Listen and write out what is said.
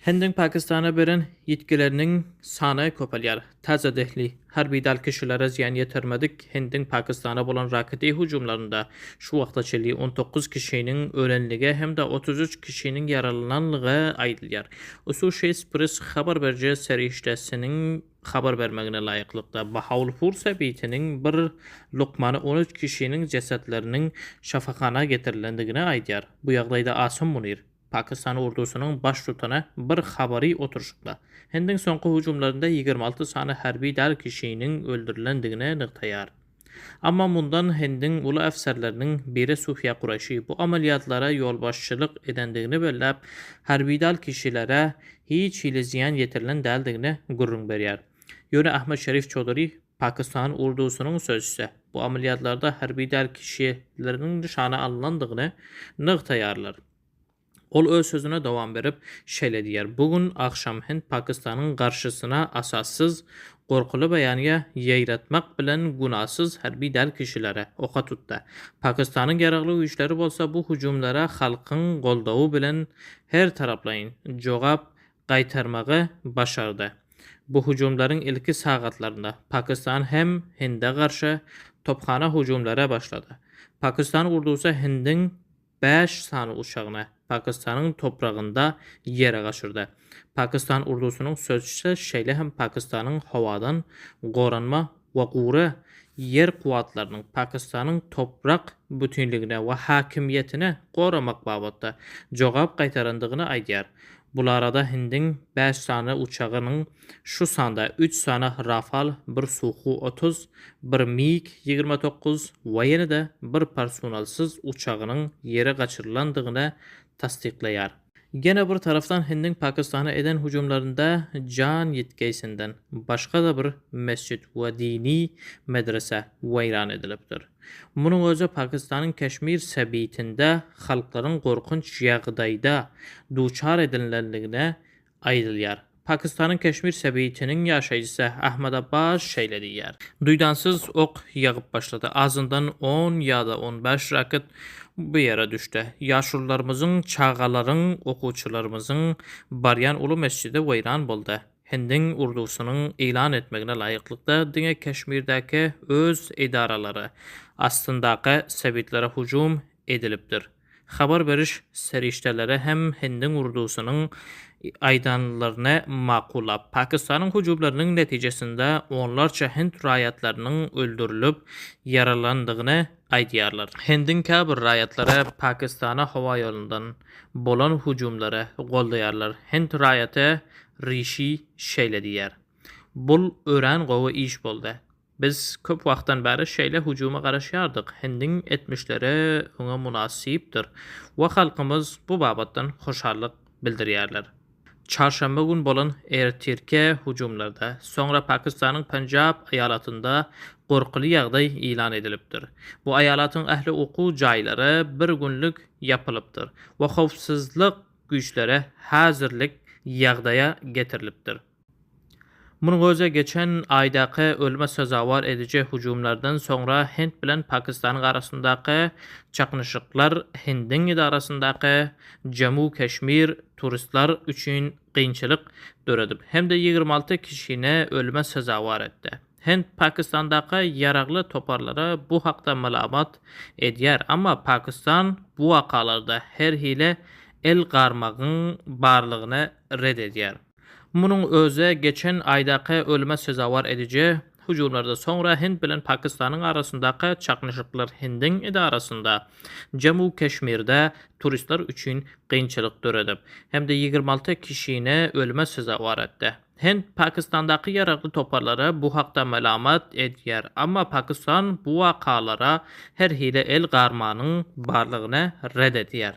Hindin Pakistana beren yetkilerinin sanı köpelyar. Taza dehli harbi dal kişilere ziyan yetirmedik. Hindin Pakistan'a bolan raketi hücumlarında şu vaqtaçeli 19 kişinin ölenlige hem de 33 kişinin yaralananlığı aydılyar. Associated Press haber berce seriştesinin haber vermegine layıklıkta. Bahawalpur sebitinin bir lokmanı 13 kişinin cesetlerinin şafakhana getirilendigine aydyar. Bu yağdayda Asım Munir Pakistan ordusunun baş tutanı bir habari oturuşda. Hindin sonqu hücumlarında 26 sanı hərbi dal kişinin öldürülendigine nıqtayar. Amma bundan Hindin ulu əfsərlərinin biri Sufya Qurayşi bu ameliyatlara yolbaşçılıq edəndigini bellab, hərbi dal kişilərə hiç hili ziyan yetirilen dəldigini gurrun beriyar. Yönü Ahmet Şerif Çoduri, Pakistan ordusunun sözcüsü, bu ameliyatlarda hərbi dal kişilərinin nişana alınandığını nıqtayarlar. Ol öz sözüne devam verip şöyle diyer. Bugün akşam Hind Pakistan'ın karşısına asassız, korkulu beyanıya yayratmak bilen günahsız harbi dal kişilere oka tuttu. Pakistan'ın gerekli güçleri olsa bu hücumlara halkın goldağı bilen her taraflayın cevap qaytarmağı başardı. Bu hücumların ilki saatlarında Pakistan hem Hind'e karşı topxana hücumlara başladı. Pakistan ordusu Hind'in 5 sanı uçağına Pakistan'ın toprağında yere qaşırdı. Pakistan ordusunun sözcüsü şeyle hem Pakistan'ın havadan qoranma ve quru yer kuvvetlerinin Pakistan'ın toprak bütünlüğüne ve hakimiyetine qoramak babında cevap qaytarandığını aydyar. Bularada Hindin 5 sanı uçağının şu sanda 3 sanı Rafale, 1 Suhu 30, 1 MiG-29 ve yine de bir personalsız uçağının yere kaçırılandığını tasdiklayar. Gene bir taraftan Hindin Pakistan'a eden hücumlarında can yetkisinden başka da bir mescid ve dini medrese veyran edilipdir. Bunun özü Pakistan'ın Keşmir sebitinde halkların korkunç yağdayda duçar edilenlerine ayrılıyar. Pakistan'ın Keşmir sebitinin yaşayıcısı Ahmed Abbas şöyle diyer. Duydansız ok yağıp başladı. Azından 10 ya da 15 rakit bu yere düştü. Yaşlılarımızın, çağaların, okuçularımızın baryan ulu mescidi veyran buldu. Hindin ordusunun ilan etmegine layıklıkta dine Keşmir'deki öz idaraları aslındaki sebitlere hücum edilipdir. Haber veriş serişteleri hem Hindin ordusunun aydanlarına makula. Pakistan'ın hücumlarının neticesinde onlarca Hind rayatlarının öldürülüp yaralandığını aydiyarlar. Hindin kabir rayatları Pakistan'a hava yolundan bolan hücumları qoldayarlar. Hind rayatı Rishi şöyle diyer. Bul öğren qovu iş boldu. Biz köp vaqtdan beri şeyle hücuma qarışyardık. Hindin etmişleri ona münasiptir. Ve halkımız bu babatdan hoşarlık bildiriyarlar. Çarşamba gün bolan ertirke hücumlarda sonra Pakistan'ın Punjab ayalatında qorqulu yağday ilan edilipdir. Bu ayalatın əhli oku cayları bir günlük yapılıpdır ve xavfsizlik güçlere hazırlık yağdaya getirilipdir. Bunun özü geçen aydaki ölme sözavar edici hücumlardan sonra Hind bilen Pakistan'ın arasındaki çaknışıklar Hindin idarasındaki Jammu Keşmir turistler üçün qiyinçilik döredip hem de 26 kişine ölme sözavar etti. Hind Pakistan'daki yaraqlı toparlara bu haqda məlumat ediyar, amma Pakistan bu vakalarda her hile el qarmağın barlığını red ediyar. Bunun özü geçen aydaki ölme sözavar edici hücumlarda sonra Hind bilen Pakistan'ın arasındaki çaknışıklar Hindin idarasında Jammu Keşmir'de turistler üçün qiyinçilik döredip hem de 26 kişine ölme sözavar etti. Hind Pakistan'daki yaraqlı toparlara bu haqda məlumat ediyar, amma Pakistan bu vakalara her hile el qarmağının barlığını red ediyar.